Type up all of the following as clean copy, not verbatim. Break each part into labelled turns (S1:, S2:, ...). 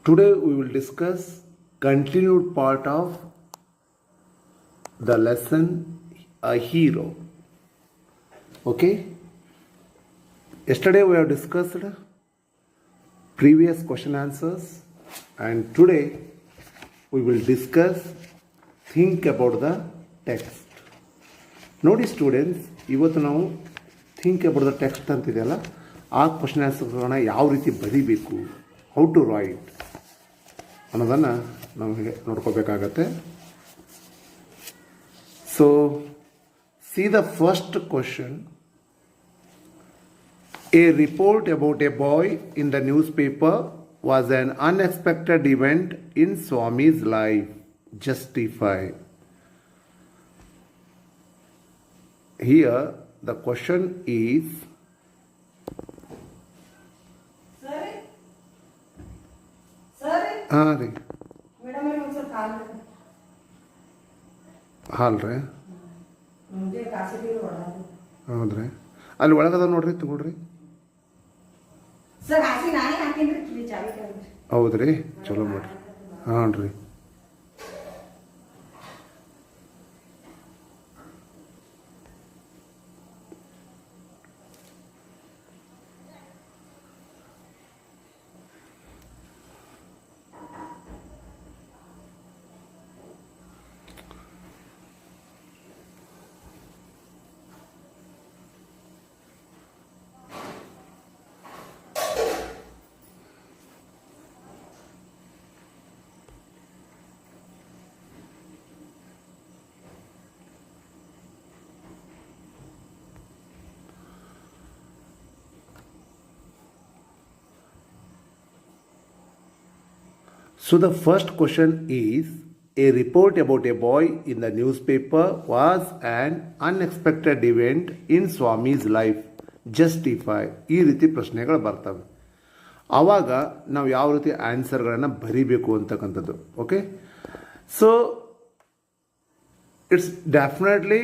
S1: Today we will discuss continued part of the lesson a hero. Okay? Yesterday we have discussed previous question answers and today we will discuss think about the text. ನೋಡಿ students, ಇವತ್ತು ನಾವು think about the text ಅಂತಿದೆಯಲ್ಲ, ಆ question ಆನ್ಸರ್ಗಳನ್ನ ಯಾವ ರೀತಿ ಬರೀಬೇಕು, how to right ಅನ್ನೋದನ್ನು ನಮಗೆ ನೋಡ್ಕೋಬೇಕಾಗತ್ತೆ. So see the first question. A report about a boy in the newspaper was an unexpected event in Swami's life. Justify. Here the question is ರೀ ಹಾಲ್ರಿ ಹೌದ್ರಿ, ಅಲ್ಲಿ ಒಳಗದ ನೋಡ್ರಿ, ತಗೊಳ್ರಿ. ಹೌದ್ರಿ, ಚಲೋ ಮಾಡ್ರಿ. ಹಾಂ ರೀ. So the first question is, a report about a boy in the newspaper was an unexpected event in Swami's life. Justify. ಈ ರೀತಿ ಪ್ರಶ್ನೆಗಳು ಬರ್ತವೆ. ಆವಾಗ ನಾವು ಯಾವ ರೀತಿ ಆನ್ಸರ್ಗಳನ್ನು ಬರೀಬೇಕು ಅಂತಕ್ಕಂಥದ್ದು. Okay, so it's definitely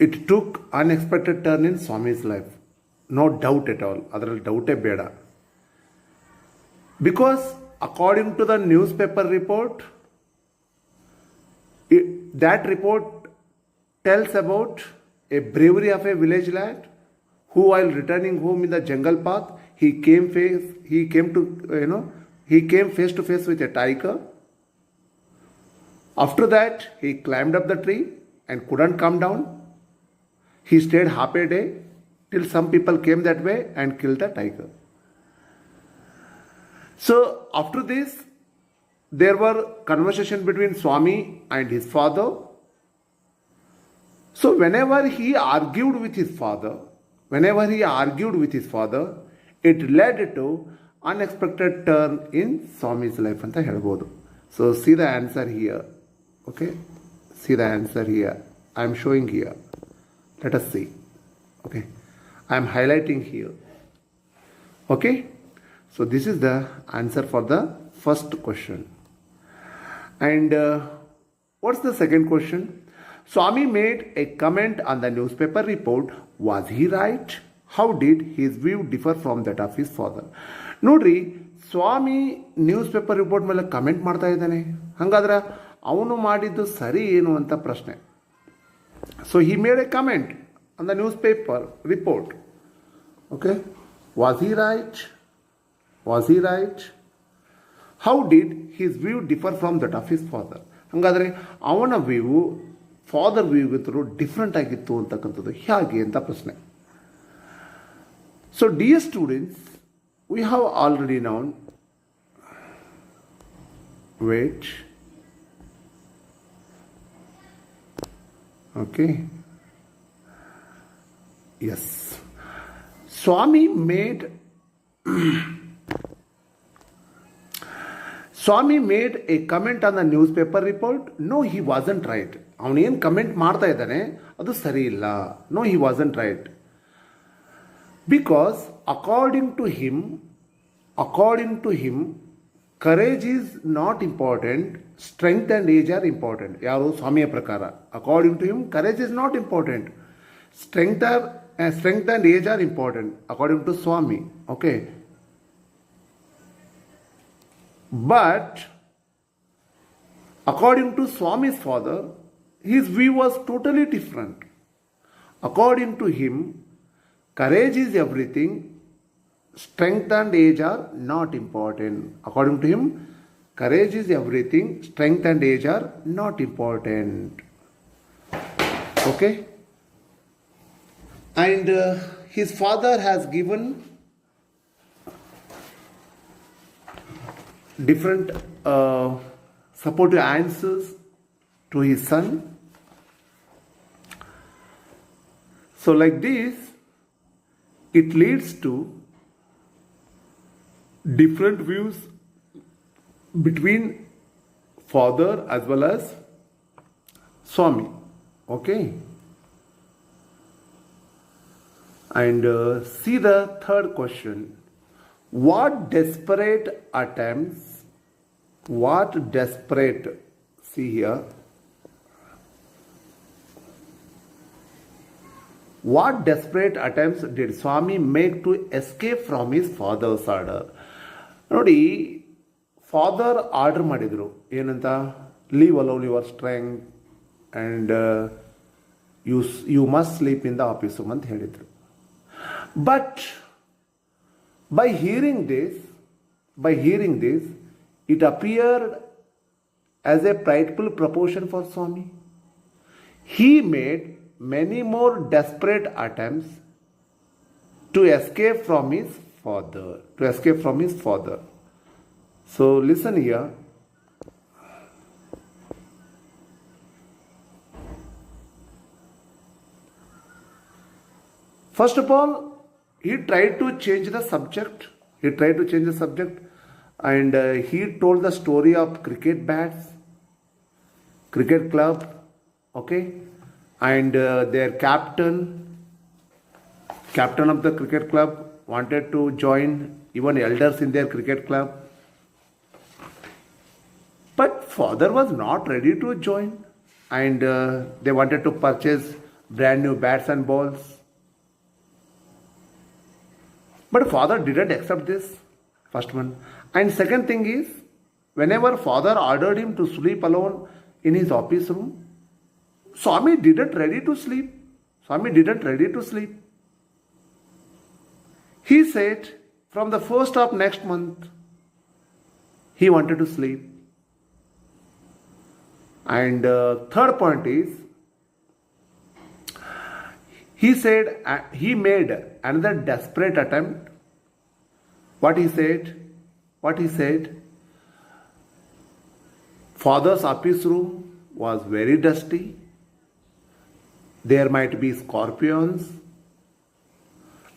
S1: it took unexpected turn in Swami's life. No doubt at all, ಅದರಲ್ಲಿ ಡೌಟೇ ಬೇಡ. Because according to the newspaper report, that report tells about a bravery of a village lad who, while returning home in the jungle path, he came face to face with a tiger. After that, he climbed up the tree and couldn't come down. He stayed half a day till some people came that way and killed the tiger. So after this, there were conversation between Swami and his father. So whenever he argued with his father, it led to unexpected turn in Swami's life anta helbodu. So see the answer here. Okay, see the answer here. I am showing here. Let us see. Okay, I am highlighting here. Okay. So this is the answer for the first question. And what's the second question? Swami made a comment on the newspaper report. Was he right? How did his view differ from that of his father? ನೋಡ್ರಿ, ಸ್ವಾಮಿ news paper report ಮೇಲೆ comment ಮಾಡ್ತಾ ಇದ್ದಾನೆ. ಹಾಗಾದ್ರೆ ಅವನು ಮಾಡಿದ್ದು ಸರಿ ಏನು ಅಂತ ಪ್ರಶ್ನೆ. So he made A comment on the news paper report. Okay, was he right? Was he right? How did his view differ from that of his father? ಹಾಗಾದರೆ ಅವನ ವ್ಯೂ ಫಾದರ್ ವ್ಯೂಗಿಂತಲೂ ಡಿಫ್ರೆಂಟ್ ಆಗಿತ್ತು ಅಂತಕ್ಕಂಥದ್ದು ಹೇಗೆ ಅಂತ ಪ್ರಶ್ನೆ. So dear students, we have already known wait. Okay, yes, Swami made a comment on the newspaper report. No, he wasn't right. ಅವನೇನು comment ಮಾಡ್ತಾ ಇದ್ದಾನೆ ಅದು ಸರಿ ಇಲ್ಲ. No, he wasn't right. Because according to him, courage is not important. Strength and age are important. ಯಾರು? ಸ್ವಾಮಿಯ ಪ್ರಕಾರ. According to him, courage is not important. Strength and age are important according to Swami. Okay. But according to Swami's father, his view was totally different. According to him, courage is everything, strength and age are not important. According to him, courage is everything, strength and age are not important. Okay? And his father has given different supportive answers to his son. So like this, it leads to different views between father as well as Swami. Okay. And see the third question. What desperate attempts, see here, what desperate attempts did Swami make to escape from his father's order? ನೋಡಿ, father order ಮಾಡಿದರು ಏನಂತ, leave alone your strength and you must sleep in the office room ಅಂತ ಹೇಳಿದರು. But by hearing this, it appeared as a prideful proposition for Swami. He made many more desperate attempts to escape from his father. So listen here. First of all, he tried to change the subject. And he told the story of cricket bats, cricket club, okay, and their captain of the cricket club wanted to join even elders in their cricket club. But father was not ready to join, and they wanted to purchase brand new bats and balls. But father didn't accept this, first one. And second thing is, whenever father ordered him to sleep alone in his office room, Swami didn't ready to sleep. He said from the 1st of next month, he wanted to sleep. And third point is, he said he made another desperate attempt. What he said? Father's office room was very dusty. There might be scorpions.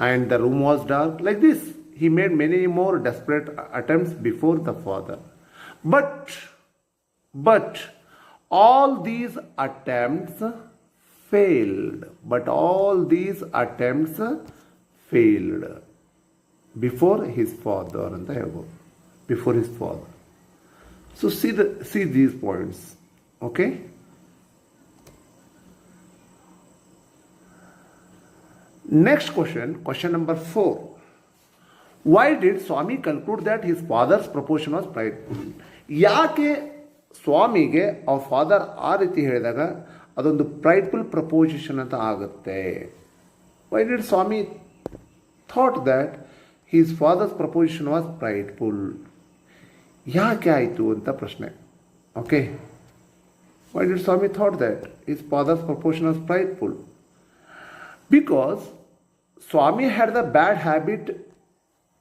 S1: And the room was dark. Like this, he made many more desperate attempts before the father. But all these attempts failed. Before his father. So see these points. Okay. Next question number 4. Why did Swami conclude that his father's proposition was prideful? ಯಾಕೆ ಸ್ವಾಮಿಗೆ ಅವ್ರ father ಆ ರೀತಿ ಹೇಳಿದಾಗ ಅದೊಂದು ಪ್ರೈಡ್ಫುಲ್ proposition ಅಂತ ಆಗುತ್ತೆ? Why did Swami thought that his father's proposition was prideful? ಯಾಕೆ ಆಯಿತು ಅಂತ ಪ್ರಶ್ನೆ. Okay. Why did Swami thought that his father's proposition was prideful? Because Swami had the bad habit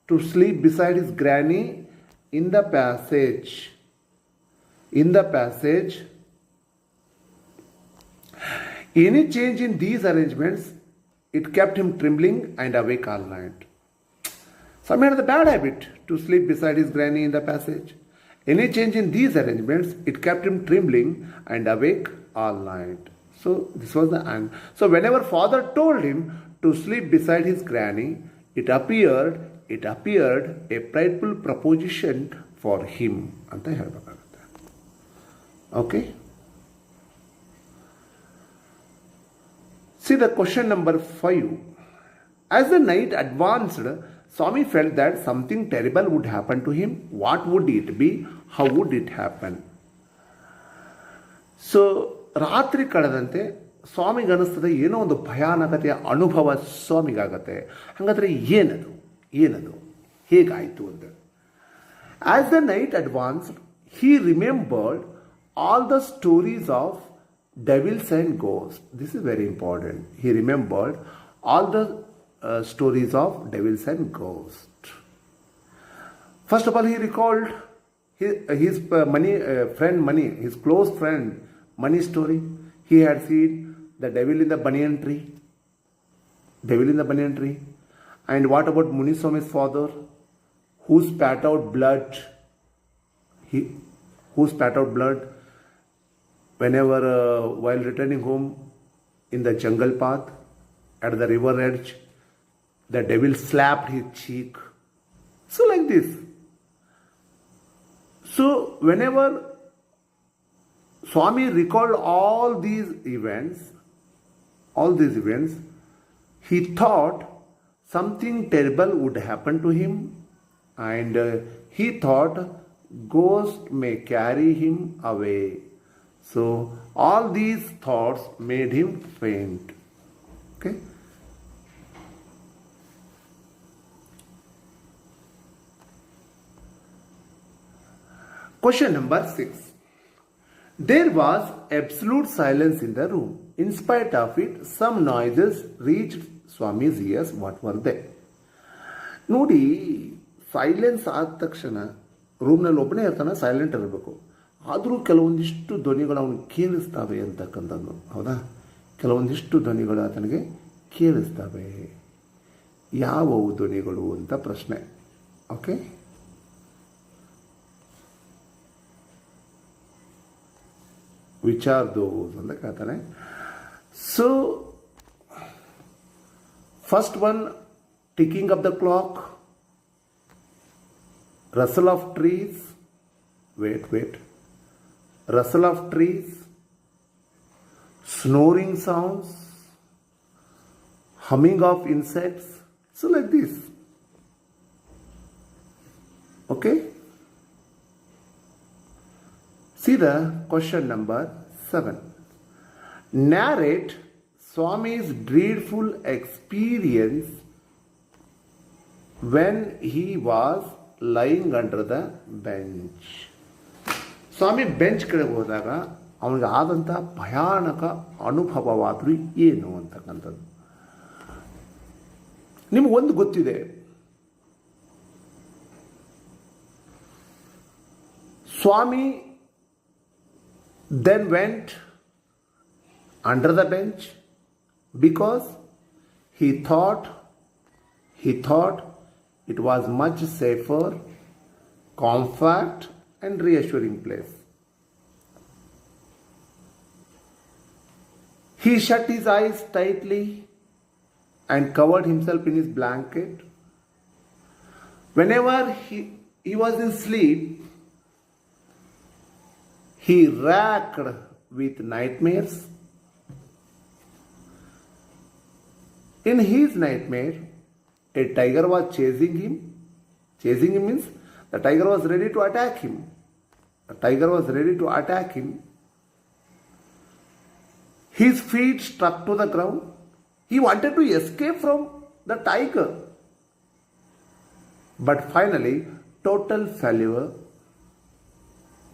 S1: to sleep beside his granny in the passage. Any change in these arrangements, it kept him trembling and awake all night. Swami had the bad habit to sleep beside his granny in the passage. Any change in these arrangements, it kept him trembling and awake all night. So this was the end. So whenever father told him to sleep beside his granny, it appeared a prideful proposition for him ಅಂತ ಹೇಳಬೇಕಾಗುತ್ತೆ. Okay. See the question number 5. As the night advanced, Swami felt that something terrible would happen to him. What would it be? How would it happen? So ರಾತ್ರಿ ಕಳೆದಂತೆ ಸ್ವಾಮಿಗೆ ಅನ್ನಿಸ್ತದೆ ಏನೋ ಒಂದು ಭಯಾನಕತೆಯ ಅನುಭವ ಸ್ವಾಮಿಗಾಗತ್ತೆ. ಹಾಗಾದರೆ ಏನದು ಹೇಗಾಯಿತು ಅಂತ. As the night advanced he remembered all the stories of devils and ghosts. This is very important. He remembered all the stories of devils and ghosts. First of all, he recalled his his close friend Money story. He had seen the devil in the banyan tree. And what about Muniswami's father, who spat out blood? Who spat out blood whenever while returning home in the jungle path at the river edge, the devil slapped his cheek. So like this. So whenever Swami recalled all these events, he thought something terrible would happen to him, and he thought ghost may carry him away. So all these thoughts made him faint. Okay. Question number 6. There was absolute silence in the room. In spite of it, some noises reached Swami's ears. What were they? ನೋಡಿ, silence ಆದ ತಕ್ಷಣ ರೂಮ್ನಲ್ಲಿ ಒಬ್ಬನೇ ಇರ್ತಾನೆ, silent ಇರಬೇಕು. ಆದರೂ ಕೆಲವೊಂದಿಷ್ಟು ಧ್ವನಿಗಳು ಅವನಿಗೆ ಕೇಳಿಸ್ತವೆ ಅಂತಕ್ಕಂಥದ್ದು. ಹೌದಾ? ಕೆಲವೊಂದಿಷ್ಟು ಧ್ವನಿಗಳು ಆತನಿಗೆ ಕೇಳಿಸ್ತವೆ. ಯಾವುವು ಧ್ವನಿಗಳು ಅಂತ ಪ್ರಶ್ನೆ. ಓಕೆ, ವಿಚ್ ಆರ್ ದೋಸ್ ಅಂತ ಕೇಳ್ತಾನೆ. So first one, ticking of the clock, rustle of trees, rustle of trees, snoring sounds, humming of insects. So like this. Okay. See the question number 7. Narrate Swami's dreadful experience when he was lying under the bench. Swami bench ಕಡೆ ಹೋದಾಗ ಅವನಿಗೆ ಆದಂಥ ಭಯಾನಕ ಅನುಭವವಾದರೂ ಏನು ಅಂತಕ್ಕಂಥದ್ದು. ನಿಮಗೊಂದು ಗೊತ್ತಿದೆ, ಸ್ವಾಮಿ then went under the bench because he thought it was much safer, compact and reassuring place. He shut his eyes tightly and covered himself in his blanket. Whenever he was in sleep, he racked with nightmares. In his nightmare, a tiger was chasing him. Chasing him means the tiger was ready to attack him. His feet struck to the ground. He wanted to escape from the tiger. But finally, total failure,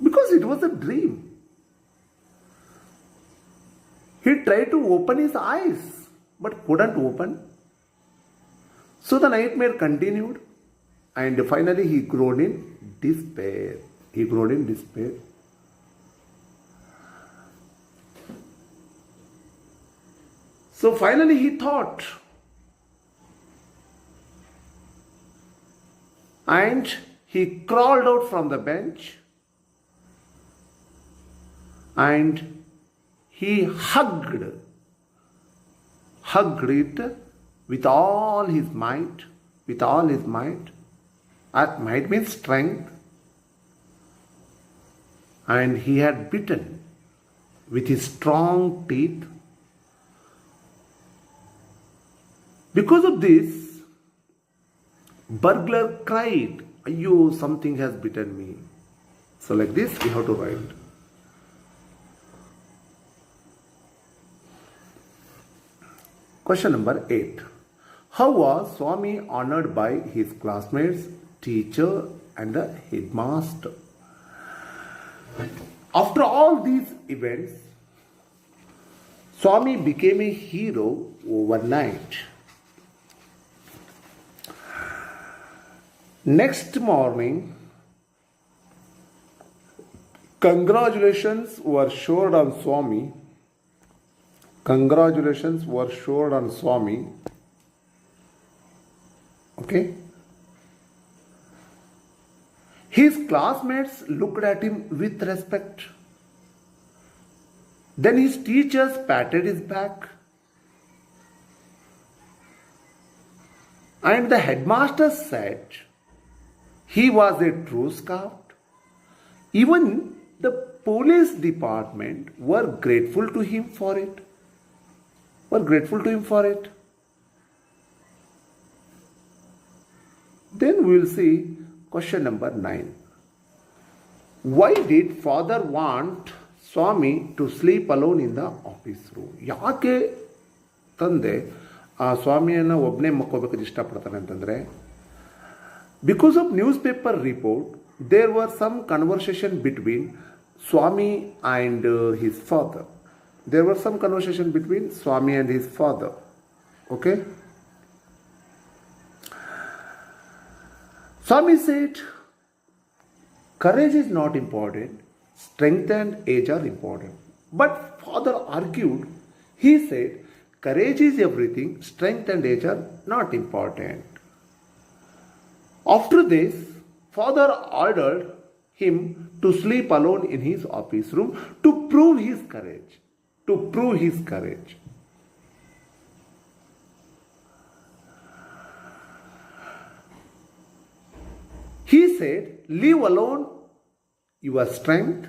S1: because it was a dream. He tried to open his eyes, but couldn't open. So the nightmare continued, and finally he groaned in despair. So finally he thought, and he crawled out from the bench, and he hugged it with all his might. Might means strength. And he had bitten with his strong teeth. Because of this, Burglar cried, "Ayyo, something has bitten me." So like this we have to write. Question number 8. How was Swami honored by his classmates, teacher and the headmaster? After all these events, Swami became a hero overnight. Next morning, congratulations were showered on Swami. Congratulations were showered on Swami. Okay. His classmates looked at him with respect. Then his teachers patted his back. And the headmaster said he was a true scout. Even the police department were grateful to him for it. Then we will see question number 9. Why did father want Swami to sleep alone in the office room? ಯಾಕೆ ತಂದೆ ಆ ಸ್ವಾಮಿಯನ್ನು ಒಬ್ಬನೇ ಮಕ್ಕೋಬೇಕಂತ ಇಷ್ಟಪಡ್ತಾನೆ ಅಂತಂದರೆ, because of newspaper report there were some conversation between Swami and his father. There was some conversation between Swami and his father. Okay. Swami said, courage is not important, strength and age are important. But father argued. He said, courage is everything, strength and age are not important. After this, father ordered him to sleep alone in his office room to prove his courage. He said, leave alone your strength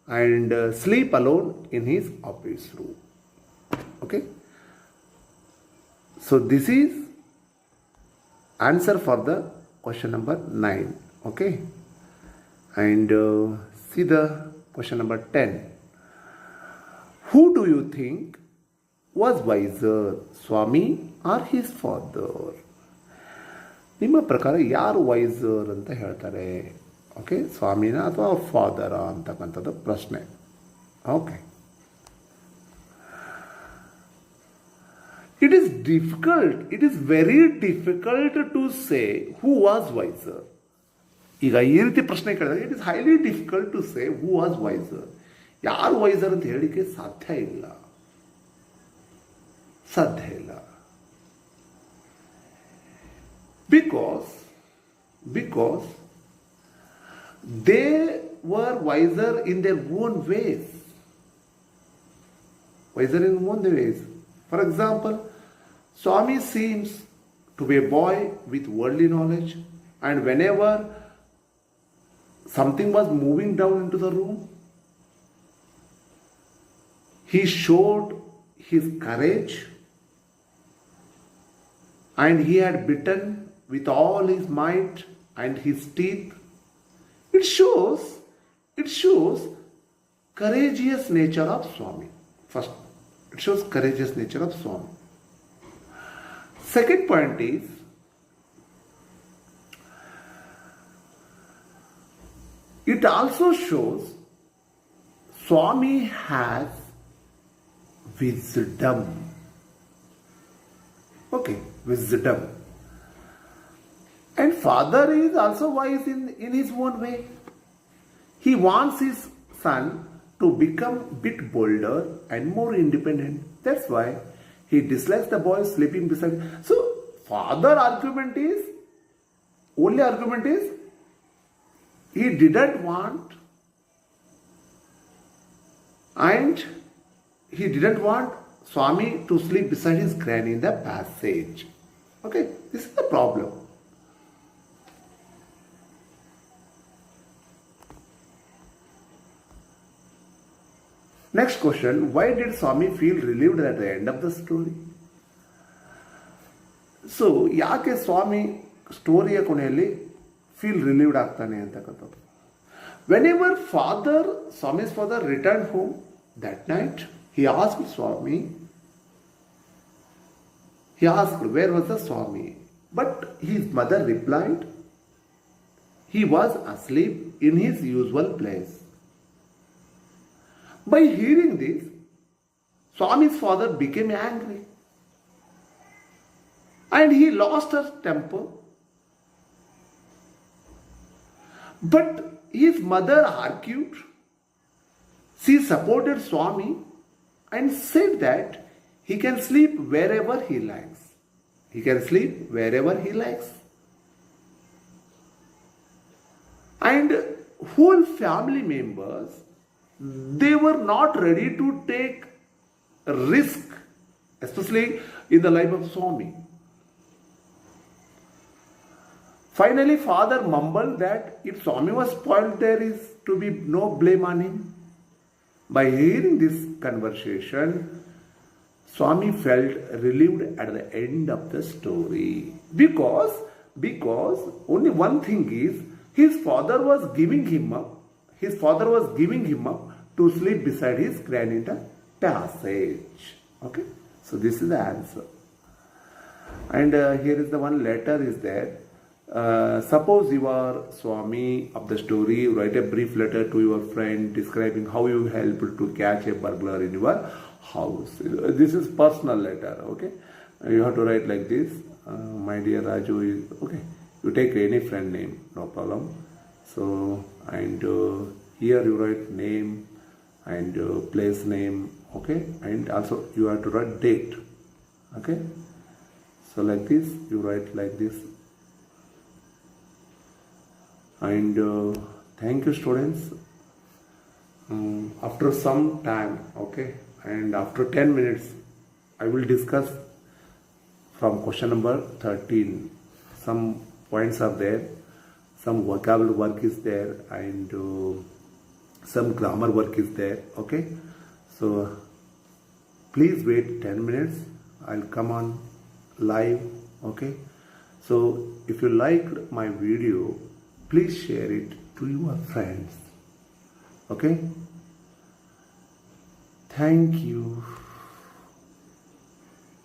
S1: and sleep alone in his office room. Okay. So this is answer for the question number 9. Okay. And see the question number 10. Who do you think was wiser, Swami or his father? ನಿಮ್ಮ ಪ್ರಕಾರ ಯಾರು wiser ಅಂತ ಹೇಳ್ತಾರೆ? Okay, ಸ್ವಾಮಿನ ಅಥವಾ father ಅಂತಕ್ಕಂಥದ್ದು ಪ್ರಶ್ನೆ. Okay, it is very difficult to say who was wiser. ಈಗ ಈ ರೀತಿ ಪ್ರಶ್ನೆ ಕೇಳಿದಾಗ it is highly difficult to say who was wiser. ಯಾರು ವೈಸರ್ ಅಂತ ಹೇಳಿಕೆ ಸಾಧ್ಯ ಇಲ್ಲ. Because they were wiser in their own ways. For example, Swami seems to be a boy with worldly knowledge, and whenever something was moving down into the room, he showed his courage, and he had bitten with all his might and his teeth. It shows courageous nature of Swami. First, it shows courageous nature of Swami. Second point is, it also shows Swami has wisdom. Okay, wisdom. And father is also wise in his own way. He wants his son to become a bit bolder and more independent. That's why he dislikes the boy sleeping beside him. So father only argument is he didn't want, and he didn't want Swami to sleep beside his granny in the passage. Okay, this is the problem. Next question, why did Swami feel relieved at the end of the story? So, ಯಾಕೆ ಸ್ವಾಮಿ ಸ್ಟೋರಿಯ ಕೊನೆಯಲ್ಲಿ feel relieved ಆಗ್ತಾನೆ ಅಂತಕ್ಕಂಥದ್ದು. Whenever Swami's father returned home that night, he asked Swami, where was the Swami? But his mother replied, he was asleep in his usual place. By hearing this, Swami's father became angry and he lost his temper. But his mother argued. She supported Swami and said that he can sleep wherever he likes. He can sleep wherever he likes. And whole family members, they were not ready to take risk, especially in the life of Swami. Finally, father mumbled that if Swami was spoiled, there is to be no blame on him. By hearing this conversation, Swami felt relieved at the end of the story. Because only one thing is, his father was giving him up to sleep beside his granny in the passage. Okay? So this is the answer. And here is the one letter is there. Suppose you are Swami of the story, write a brief letter to your friend describing how you helped to catch a burglar in your house. This is personal letter, okay? You have to write like this. My dear Raju is, okay, you take any friend name, no problem. So, and here you write name and place name, okay? And also you have to write date, okay? So like this, you write like this. And thank you, students. After some time, okay, and after 10 minutes, I will discuss from question number 13. Some points are there, some vocabulary work is there, and some grammar work is there, okay. So please wait 10 minutes. I'll come on live, okay. So if you liked my video, please share it to your friends. Okay? Thank you.